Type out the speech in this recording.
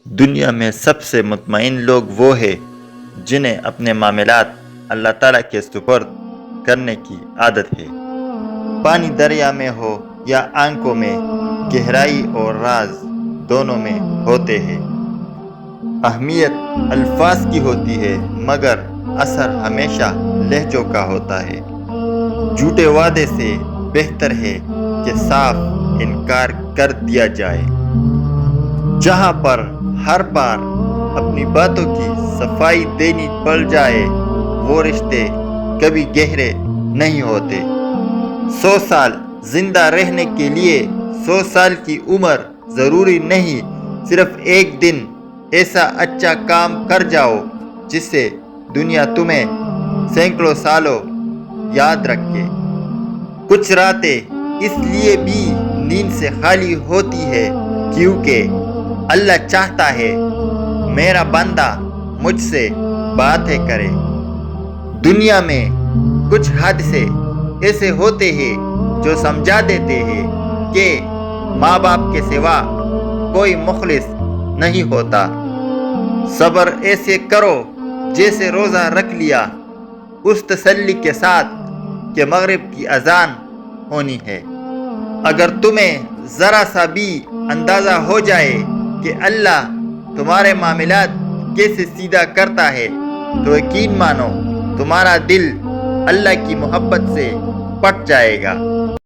دنیا میں سب سے مطمئن لوگ وہ ہیں جنہیں اپنے معاملات اللہ تعالیٰ کے سپرد کرنے کی عادت ہے۔ پانی دریا میں ہو یا آنکھوں میں، گہرائی اور راز دونوں میں ہوتے ہیں۔ اہمیت الفاظ کی ہوتی ہے مگر اثر ہمیشہ لہجوں کا ہوتا ہے۔ جھوٹے وعدے سے بہتر ہے کہ صاف انکار کر دیا جائے۔ جہاں پر ہر بار اپنی باتوں کی صفائی دینی پڑ جائے وہ رشتے کبھی گہرے نہیں ہوتے۔ 100 سال زندہ رہنے کے لیے 100 سال کی عمر ضروری نہیں، صرف ایک دن ایسا اچھا کام کر جاؤ جس سے دنیا تمہیں سینکڑوں سالوں یاد رکھے۔ کچھ راتیں اس لیے بھی نیند سے خالی ہوتی ہے کیونکہ اللہ چاہتا ہے میرا بندہ مجھ سے باتیں کرے۔ دنیا میں کچھ حادثے ایسے ہوتے ہیں جو سمجھا دیتے ہیں کہ ماں باپ کے سوا کوئی مخلص نہیں ہوتا۔ صبر ایسے کرو جیسے روزہ رکھ لیا، اس تسلی کے ساتھ کہ مغرب کی اذان ہونی ہے۔ اگر تمہیں ذرا سا بھی اندازہ ہو جائے کہ اللہ تمہارے معاملات کیسے سیدھا کرتا ہے تو یقین مانو تمہارا دل اللہ کی محبت سے پٹ جائے گا۔